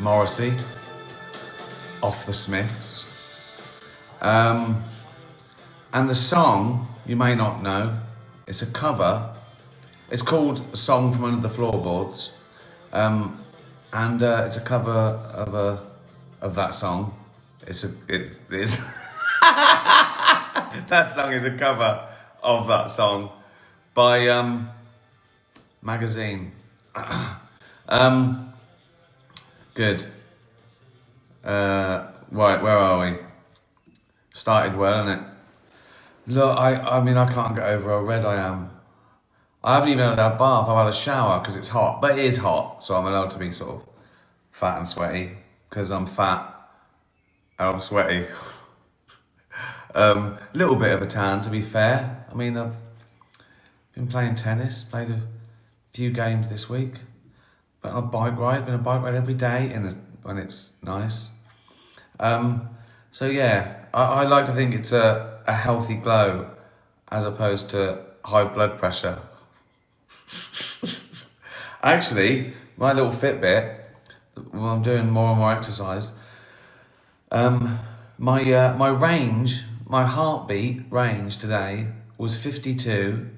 Morrissey, off the Smiths. And the song, you may not know, it's a cover. It's called A Song from Under the Floorboards. And it's a cover of that song. It's that song is a cover of that song by Magazine. Good. Right, where are we? Started well, innit? Look, I mean, I can't get over how red I am. I haven't even had a bath. I've had a shower because it's hot. But it is hot, so I'm allowed to be sort of fat and sweaty because I'm fat and I'm sweaty. Little bit of a tan, to be fair. I mean, I've been playing tennis, played a few games this week. Been on a bike ride, been on a bike ride every day when it's nice. So yeah, I like to think it's a healthy glow as opposed to high blood pressure. Actually, my little Fitbit, when I'm doing more and more exercise, my range, my heartbeat range today was 52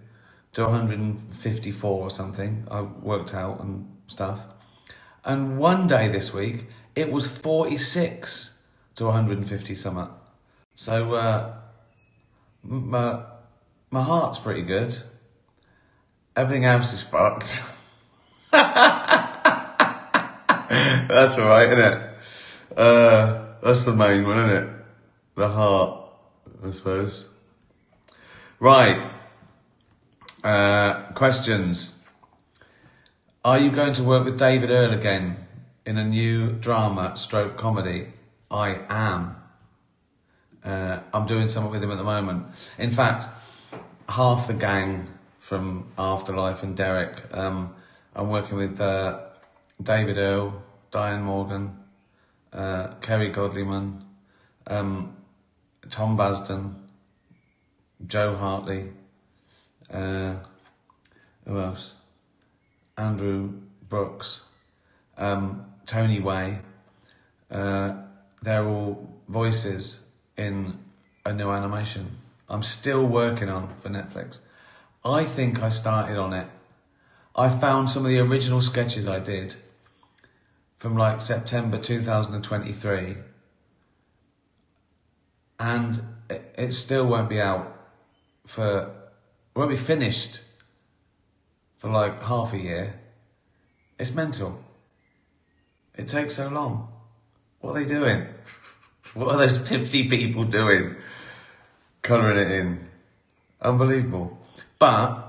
to 154 or something. I worked out and stuff. And one day this week, it was 46 to 150 something. So my heart's pretty good. Everything else is fucked. That's alright, isn't it? That's the main one, isn't it? The heart, I suppose. Right. Questions. Are you going to work with David Earl again in a new drama / comedy? I am. I'm doing something with him at the moment. In fact, half the gang from Afterlife and Derek, I'm working with David Earl, Diane Morgan, Kerry Godliman, Tom Basden, Joe Hartley, who else? Andrew Brooks, Tony Way. They're all voices in a new animation I'm still working on for Netflix. I think I started on it. I found some of the original sketches I did from like September 2023, and it still won't be won't be finished for like half a year. It's mental. It takes so long. What are they doing? What are those 50 people doing? Colouring it in. Unbelievable. But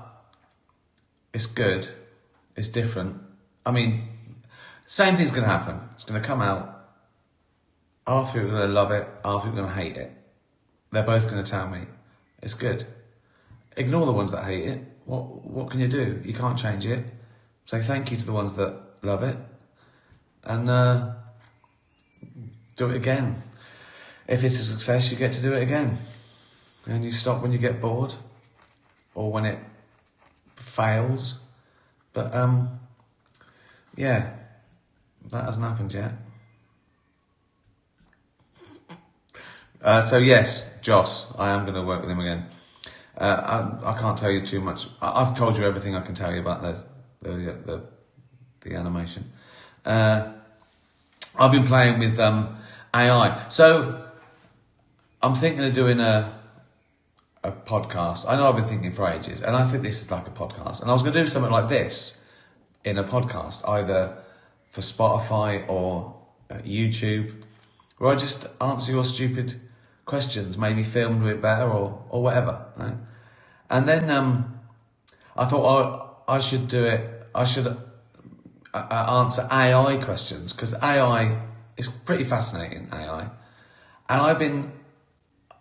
it's good. It's different. I mean, same thing's going to happen. It's going to come out. Half people are going to love it. Half people are going to hate it. They're both going to tell me it's good. Ignore the ones that hate it. What can you do? You can't change it. Say thank you to the ones that love it. And do it again. If it's a success, you get to do it again. And you stop when you get bored or when it fails. But yeah, that hasn't happened yet. So yes, Joss, I am going to work with him again. I can't tell you too much. I've told you everything I can tell you about the animation. I've been playing with AI. So I'm thinking of doing a podcast. I know I've been thinking for ages, and I think this is like a podcast. And I was going to do something like this in a podcast, either for Spotify or YouTube, where I just answer your stupid questions, maybe filmed a bit better or whatever. Right? And then I thought I should do it. I should answer AI questions, because AI is pretty fascinating. AI, and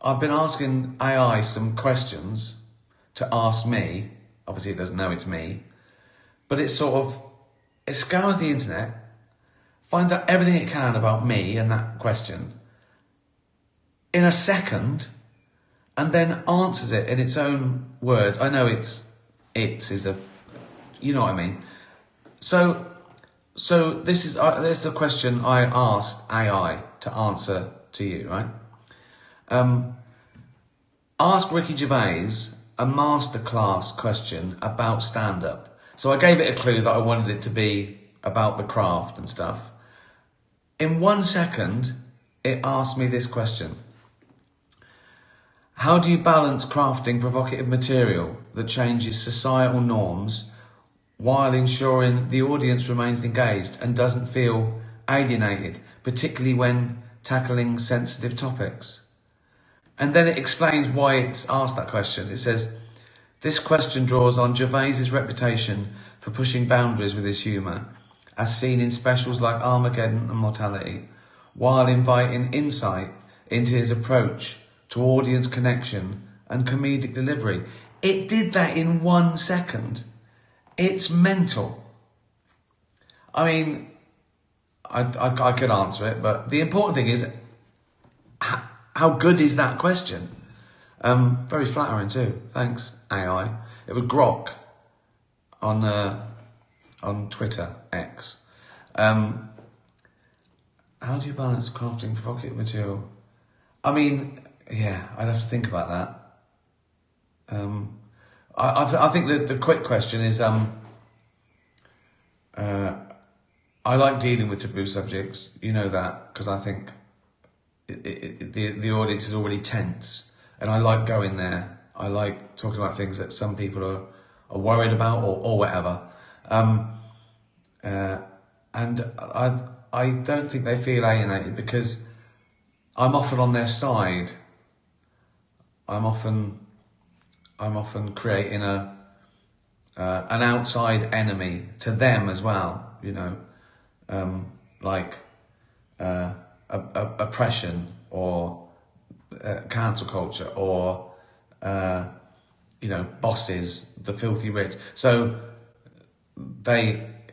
I've been asking AI some questions to ask me. Obviously, it doesn't know it's me, but it scours the internet, finds out everything it can about me and that question in a second, and then answers it in its own words. I know it is a, you know what I mean. So So this is a question I asked AI to answer to you, right? Ask Ricky Gervais a masterclass question about stand-up. So I gave it a clue that I wanted it to be about the craft and stuff. In 1 second, it asked me this question. How do you balance crafting provocative material that changes societal norms while ensuring the audience remains engaged and doesn't feel alienated, particularly when tackling sensitive topics? And then it explains why it's asked that question. It says, this question draws on Gervais's reputation for pushing boundaries with his humour, as seen in specials like Armageddon and Mortality, while inviting insight into his approach to audience connection and comedic delivery. It did that in 1 second. It's mental. I mean, I could answer it, but the important thing is, how good is that question? Very flattering too. Thanks, AI. It was Grok on Twitter, X. How do you balance crafting provocative material? I mean, yeah, I'd have to think about that. I think the quick question is, I like dealing with taboo subjects. You know that, because I think the audience is already tense, and I like going there. I like talking about things that some people are worried about or whatever. And I don't think they feel alienated because I'm often on their side. I'm often creating an outside enemy to them as well, you know, like oppression or cancel culture or you know, bosses, the filthy rich. So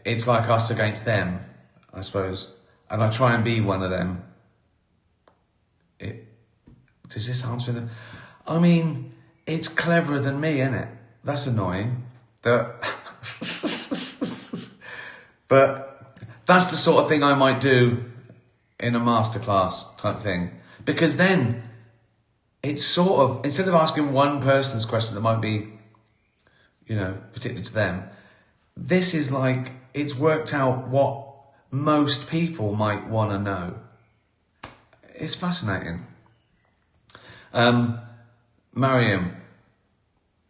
it's like us against them, I suppose, and I try and be one of them. Does this answer them? I mean, it's cleverer than me, isn't it? That's annoying. But that's the sort of thing I might do in a masterclass type thing. Because then it's sort of, instead of asking one person's question that might be, you know, particular to them, this is like, it's worked out what most people might want to know. It's fascinating. Mariam,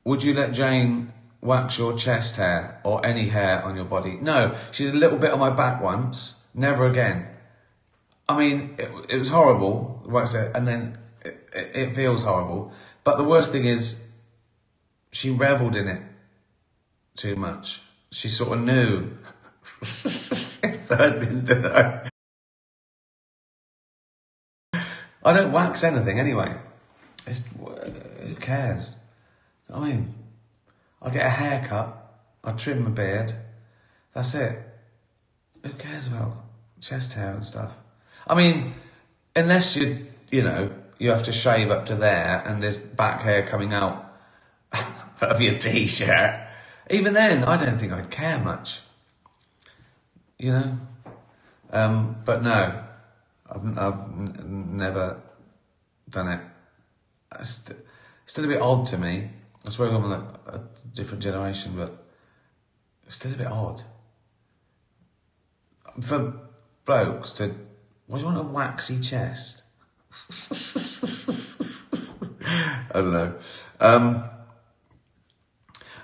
would you let Jane wax your chest hair or any hair on your body? No, she did a little bit on my back once, never again. I mean, it was horrible, and then it feels horrible. But the worst thing is, she revelled in it too much. She sort of knew. So I didn't do that. I don't wax anything anyway. Who cares? I mean, I get a haircut, I trim my beard, that's it. Who cares about chest hair and stuff? I mean, unless you know, you have to shave up to there and there's back hair coming out of your t-shirt. Even then, I don't think I'd care much. You know? But no, I've never done it. It's still a bit odd to me. I suppose I'm a different generation, but it's still a bit odd. For blokes to, why do you want a waxy chest? I don't know.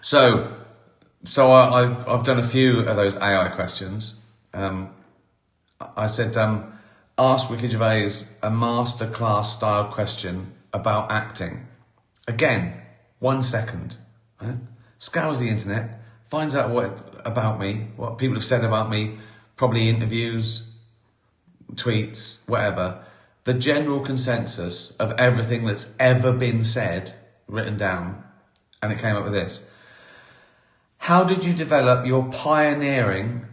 So I've done a few of those AI questions. I said, ask Ricky Gervais a masterclass style question about acting. Again, 1 second. Right? Scours the internet, finds out about me, what people have said about me, probably interviews, tweets, whatever. The general consensus of everything that's ever been said, written down, and it came up with this. How did you develop your pioneering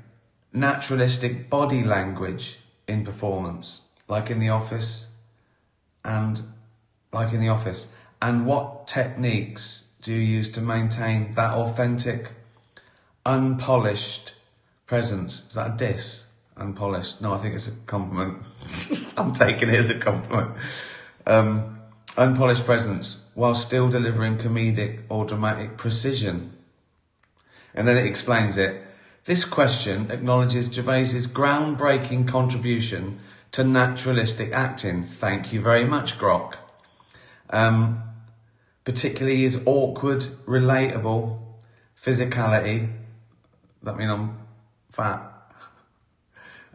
naturalistic body language in performance, like in the office, and what techniques do you use to maintain that authentic, unpolished, presence. Is that a diss? Unpolished. No, I think it's a compliment. I'm taking it as a compliment. Unpolished presence while still delivering comedic or dramatic precision. And then it explains it. This question acknowledges Gervais's groundbreaking contribution to naturalistic acting. Thank you very much, Grok. Particularly his awkward, relatable physicality. That means I'm fat.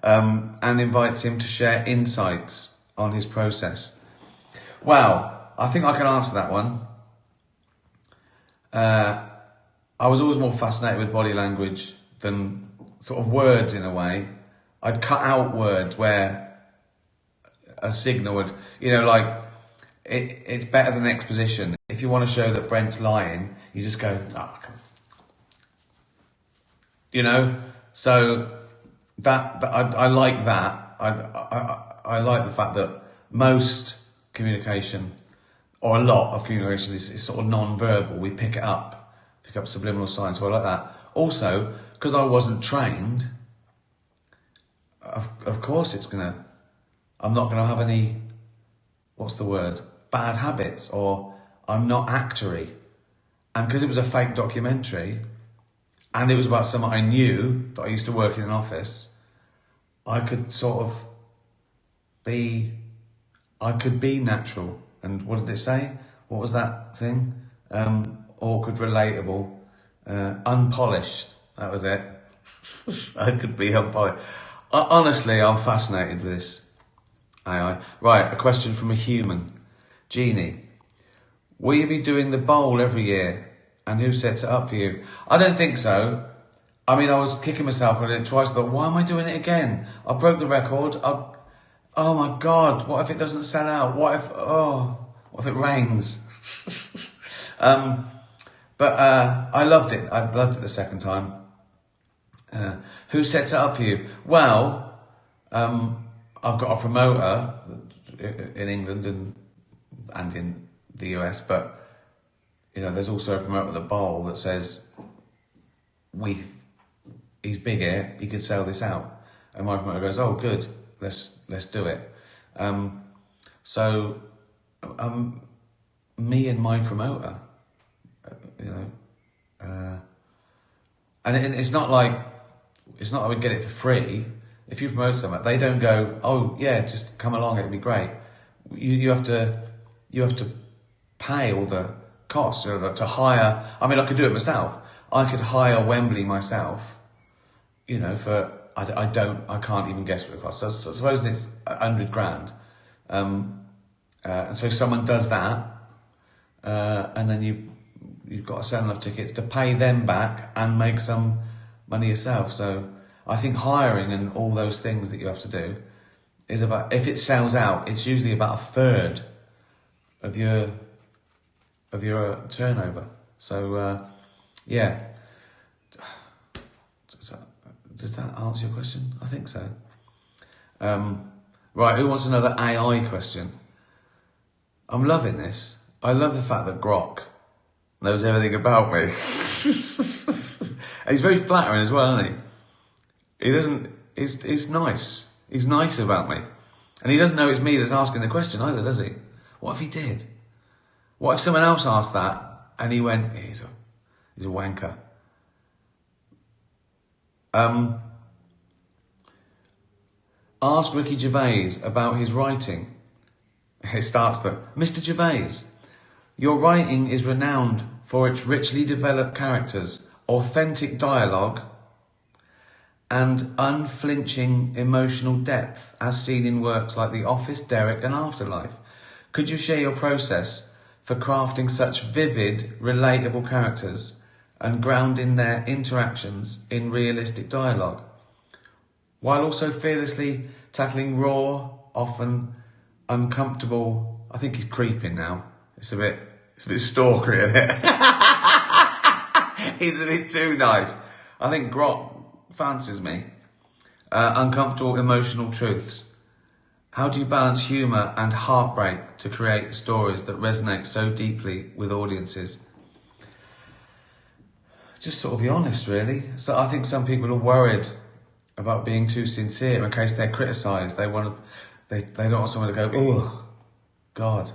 And invites him to share insights on his process. Well, I think I can answer that one. I was always more fascinated with body language than sort of words in a way. I'd cut out words where a signal would, like, it's better than exposition. If you want to show that Brent's lying, you just go, So that I like that. I like the fact that most communication, or a lot of communication, is sort of non-verbal. We pick up subliminal signs. So I like that. Also, because I wasn't trained, of course I'm not gonna have any, bad habits, or I'm not actory. And because it was a fake documentary, and it was about someone I knew that I used to work in an office, I could sort of be natural. And what did it say? What was that thing? Awkward, relatable, unpolished. That was it. I could be unpolished. Honestly, I'm fascinated with this AI. Right, a question from a human. Jeannie, will you be doing the bowl every year? And who sets it up for you? I don't think so. I mean, I was kicking myself when I did it twice. I thought, why am I doing it again? I broke the record. Oh my God, what if it doesn't sell out? What if it rains? But I loved it. I loved it the second time. Who sets it up for you? Well, I've got a promoter in England and in the US, but there's also a promoter at the bowl that says he's big here, he could sell this out. And my promoter goes, oh good, let's do it. So me and my promoter, and it's not like we get it for free. If you promote something, they don't go, oh yeah, just come along, it'd be great. You have to pay all the costs to hire. I mean, I could do it myself. I could hire Wembley myself. For I can't even guess what it costs. So supposing it's $100,000, and so someone does that, and then you've got to sell enough tickets to pay them back and make some money yourself. So I think hiring and all those things that you have to do is about, if it sells out, it's usually about a third of your turnover. So yeah. Does that answer your question? I think so. Right, who wants another AI question? I'm loving this. I love the fact that Grok knows everything about me. And he's very flattering as well, isn't he? He's nice. He's nice about me. And he doesn't know it's me that's asking the question either, does he? What if he did? What if someone else asked that and he went, he's a wanker? Ask Ricky Gervais about his writing. It starts with, Mr. Gervais, your writing is renowned for its richly developed characters, authentic dialogue, and unflinching emotional depth as seen in works like The Office, Derek and Afterlife. Could you share your process for crafting such vivid, relatable characters and grounding their interactions in realistic dialogue, while also fearlessly tackling raw, often uncomfortable... I think he's creeping now. It's a bit stalkery, isn't it? He's a bit too nice. I think Grok fancies me. Uncomfortable emotional truths. How do you balance humour and heartbreak to create stories that resonate so deeply with audiences? just sort of be honest, really. So I think some people are worried about being too sincere in case they're criticised. They don't want someone to go, oh, God,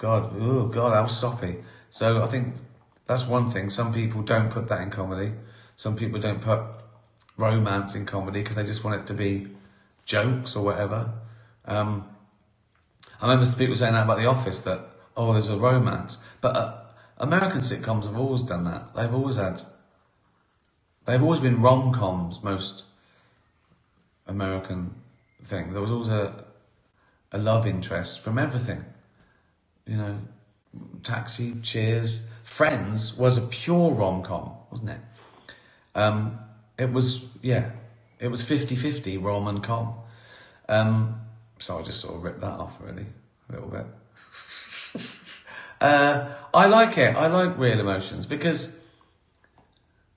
oh, God, how soppy. So I think that's one thing. Some people don't put that in comedy. Some people don't put romance in comedy because they just want it to be jokes or whatever. I remember people saying that about The Office, that, oh, there's a romance. But American sitcoms have always done that. They've always been rom-coms, most American things. There was always a love interest from everything. You know, Taxi, Cheers, Friends was a pure rom-com, wasn't it? It was 50-50 rom and com. So I just sort of ripped that off, really, a little bit. I like it. I like real emotions because,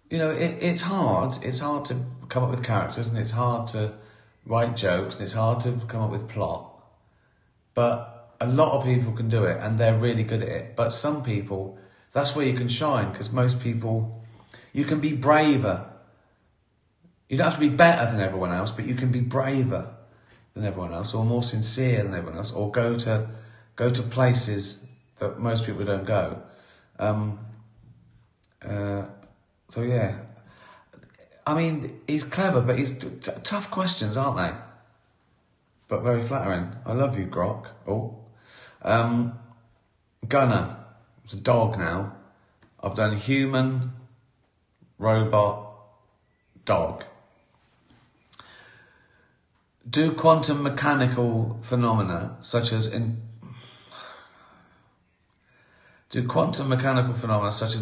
you know, it's hard. It's hard to come up with characters, and it's hard to write jokes, and it's hard to come up with plot. But a lot of people can do it, and they're really good at it. But some people, that's where you can shine, because most people, you can be braver. You don't have to be better than everyone else, but you can be braver than everyone else, or more sincere than everyone else, or go to places that most people don't go. So yeah, I mean, he's clever, but he's tough questions, aren't they? But very flattering. I love you, Grok. Oh, Gunner. It's a dog now. I've done human, robot, dog. Do quantum mechanical phenomena such as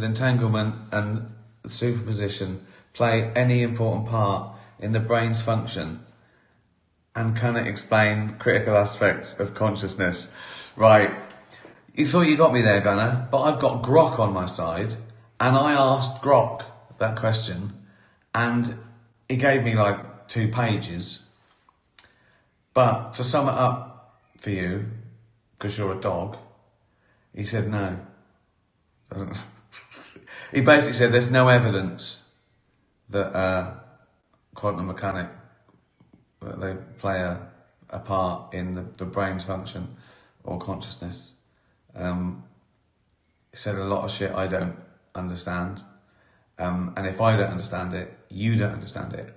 entanglement and superposition play any important part in the brain's function? And can it explain critical aspects of consciousness? Right. You thought you got me there, Gunnar, but I've got Grok on my side, and I asked Grok that question, and he gave me like 2 pages. But to sum it up for you, because you're a dog, he said no. He basically said there's no evidence that quantum mechanics, that they play a part in the brain's function or consciousness. He said a lot of shit I don't understand. And if I don't understand it, you don't understand it,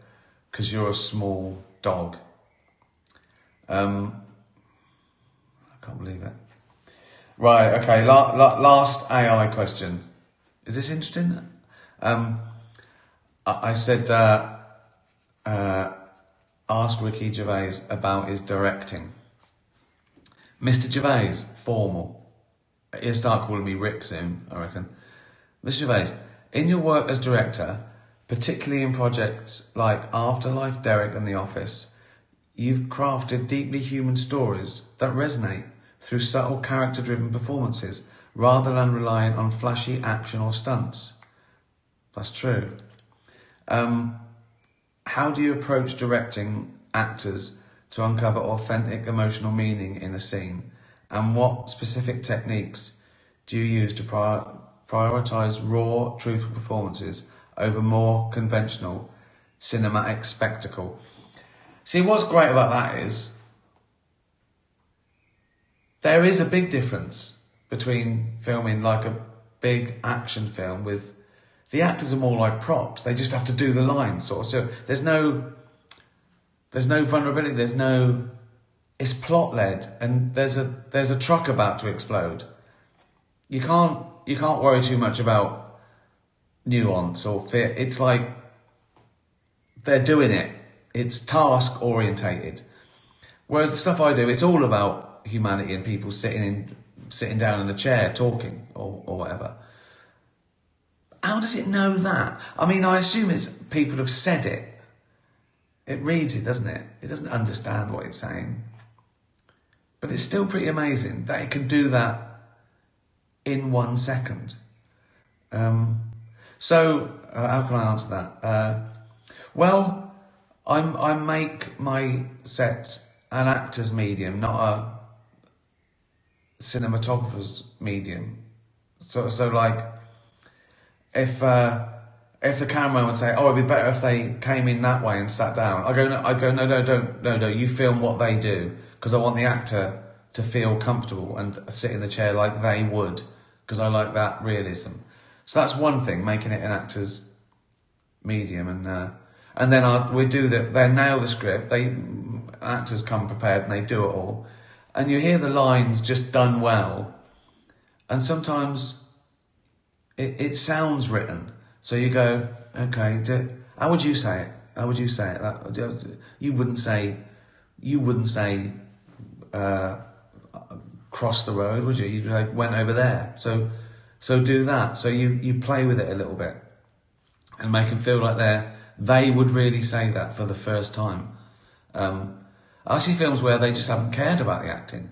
because you're a small dog. I can't believe it. Right, okay, last AI question. Is this interesting? I said, ask Ricky Gervais about his directing. Mr. Gervais, formal. He'll start calling me Rick soon, I reckon. Mr. Gervais, in your work as director, particularly in projects like Afterlife, Derek and The Office, you've crafted deeply human stories that resonate through subtle character-driven performances rather than relying on flashy action or stunts. That's true. How do you approach directing actors to uncover authentic emotional meaning in a scene? And what specific techniques do you use to prioritise raw, truthful performances over more conventional cinematic spectacle? See, what's great about that is there is a big difference between filming like a big action film with the actors are more like props. They just have to do the lines, sort of. So there's no vulnerability. It's plot led, and there's a truck about to explode. You can't worry too much about nuance or fit. It's like they're doing it. It's task orientated. Whereas the stuff I do, it's all about humanity and people sitting down in a chair talking or whatever. How does it know that? I mean, I assume it's people have said it. It reads it, doesn't it? It doesn't understand what it's saying. But it's still pretty amazing that it can do that in 1 second. So how can I answer that? Well, I make my sets an actor's medium, not a cinematographer's medium. So like, if if the cameraman would say, "Oh, it'd be better if they came in that way and sat down," I go, no, you film what they do, because I want the actor to feel comfortable and sit in the chair like they would, because I like that realism. So that's one thing, making it an actor's medium, and then they nail the script. Actors come prepared and they do it all, and you hear the lines just done well, and sometimes it sounds written. So you go, okay, how would you say it? How would you say it? You wouldn't say, cross the road, would you? You'd like, went over there. So do that. So you play with it a little bit and make them feel like they would really say that for the first time. I see films where they just haven't cared about the acting,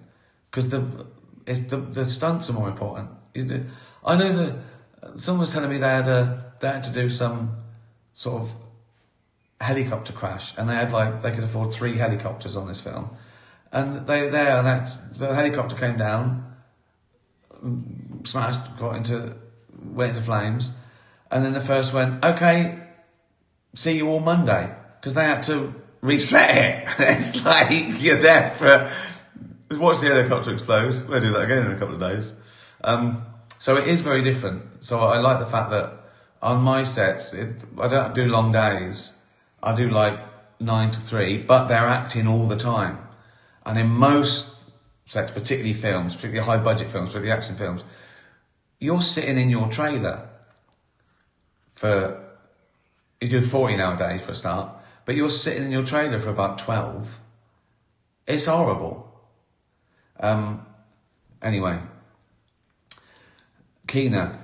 because the stunts are more important. I know that someone was telling me they had to do some sort of helicopter crash, and they could afford 3 helicopters on this film, and the helicopter came down, smashed, went into flames, and then the first went, okay, see you all Monday, because they had to reset it. It's like you're there for watch the helicopter explode. We'll do that again in a couple of days. So it is very different. So I like the fact that on my sets, I don't do long days. I do like 9 to 3, but they're acting all the time. And in most sets, particularly films, particularly high budget films, particularly action films, you're sitting in your trailer you do 40 nowadays for a start, but you're sitting in your trailer for about 12. It's horrible. Anyway. Keena,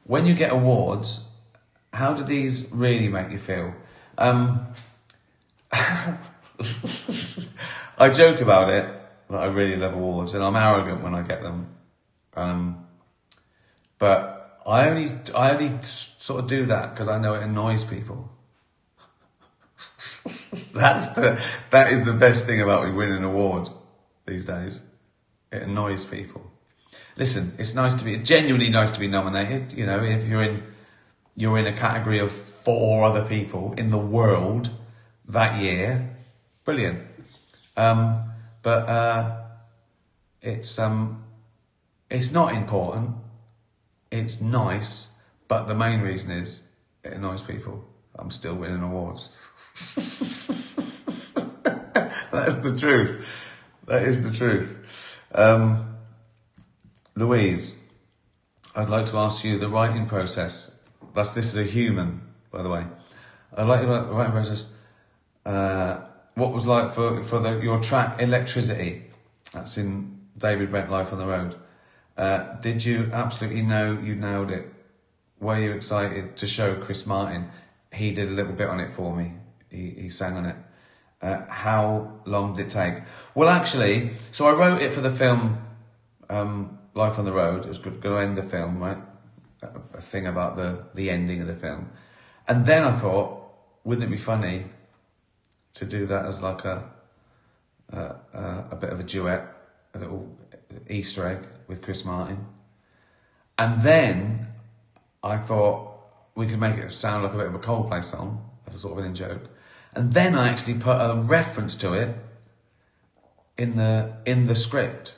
when you get awards, how do these really make you feel? I joke about it, that I really love awards, and I'm arrogant when I get them. But I only sort of do that because I know it annoys people. That is the best thing about me winning an award these days. It annoys people. Listen, it's genuinely nice to be nominated. You know, if you're in a category of 4 other people in the world that year, brilliant. But it's not important. It's nice, but the main reason is it annoys people. I'm still winning awards. That's the truth. That is the truth. Louise, I'd like to ask you the writing process. This is a human, by the way. I'd like the writing process. What was like for your track Electricity? That's in David Brent Life on the Road. Did you absolutely know you nailed it? Were you excited to show Chris Martin? He did a little bit on it for me. He sang on it. How long did it take? Well, actually, so I wrote it for the film Life on the Road. It was going to end the film, right? A thing about the ending of the film. And then I thought, wouldn't it be funny to do that as like a bit of a duet, a little Easter egg with Chris Martin? And then I thought we could make it sound like a bit of a Coldplay song, as a sort of an in-joke. And then I actually put a reference to it in the script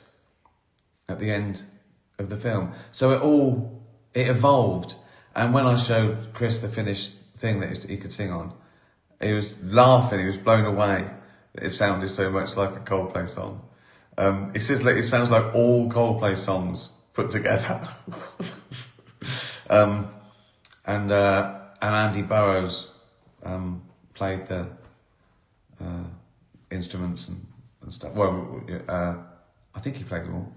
at the end of the film. So it evolved. And when I showed Chris the finished thing that he could sing on, he was laughing, he was blown away that it sounded so much like a Coldplay song. He says it sounds like all Coldplay songs put together. And Andy Burrows played the instruments and stuff. Well, I think he played them all.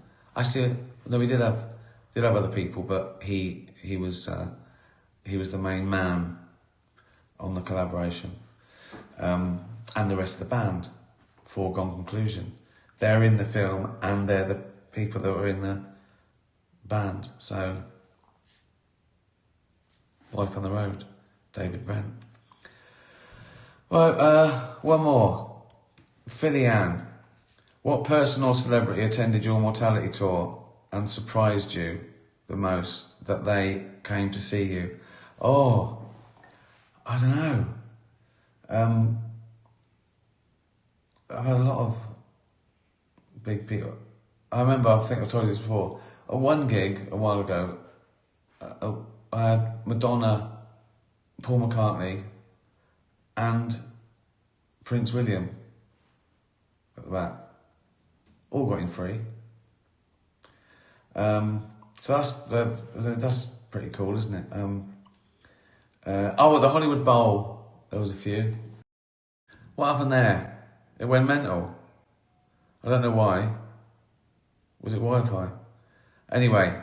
No, we did have other people, but he was the main man on the collaboration, and the rest of the band. Foregone conclusion. They're in the film, and they're the people that were in the band. So, Life on the Road, David Brent. Well, one more. Philly Ann, what person or celebrity attended your mortality tour and surprised you the most that they came to see you? Oh, I don't know. I've had a lot of big people. I remember, I think I told you this before, at one gig a while ago, I had Madonna, Paul McCartney, and Prince William at the back. All got in free. So that's pretty cool, isn't it? At the Hollywood Bowl, there was a few. What happened there? It went mental. I don't know why. Was it Wi-Fi? Anyway,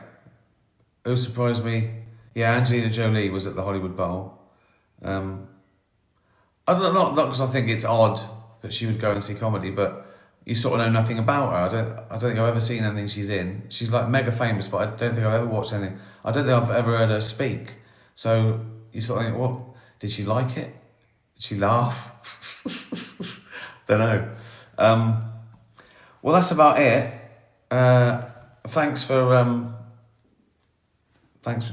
who surprised me? Yeah, Angelina Jolie was at the Hollywood Bowl. I don't know, not because I think it's odd that she would go and see comedy, but you sort of know nothing about her. I don't think I've ever seen anything she's in. She's like mega famous, but I don't think I've ever watched anything. I don't think I've ever heard her speak. So you sort of think, what? Did she like it? Did she laugh? Don't know. Well, that's about it. Thanks for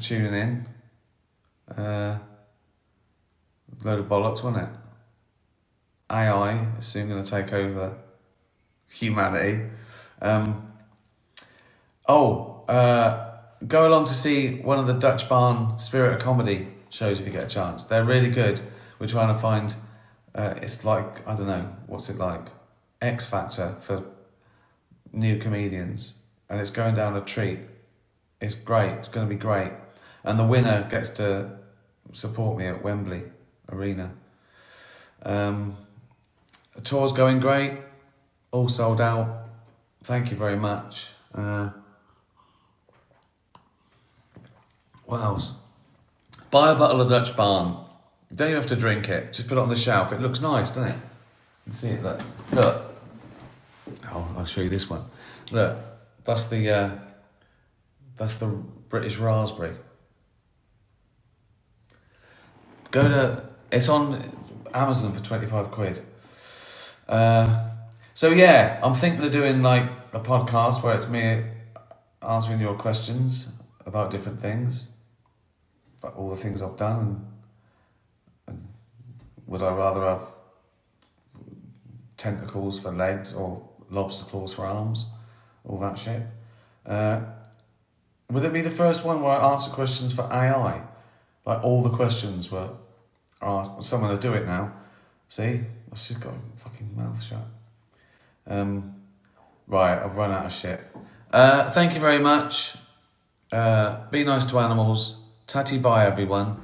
tuning in. Load of bollocks, wasn't it? AI is soon going to take over humanity. Go along to see one of the Dutch Barn Spirit of Comedy shows if you get a chance. They're really good. We're trying to find, it's like, I don't know, what's it like? X Factor for new comedians. And it's going down a treat. It's great. It's going to be great. And the winner gets to support me at Wembley Arena. The tour's going great. All sold out. Thank you very much. What else? Buy a bottle of Dutch Barn. You don't even have to drink it. Just put it on the shelf. It looks nice, doesn't it? You can see it, look. Look. Oh, I'll show you this one. Look, that's the British raspberry. It's on Amazon for 25 quid. So yeah, I'm thinking of doing like a podcast where it's me answering your questions about different things, about all the things I've done, and would I rather have tentacles for legs or lobster claws for arms, all that shit. Would it be the first one where I answer questions for AI? Like all the questions were asked. Someone will do it now. See? I should have got a fucking mouth shut. Right, I've run out of shit. Thank you very much. Be nice to animals. Tatty bye, everyone.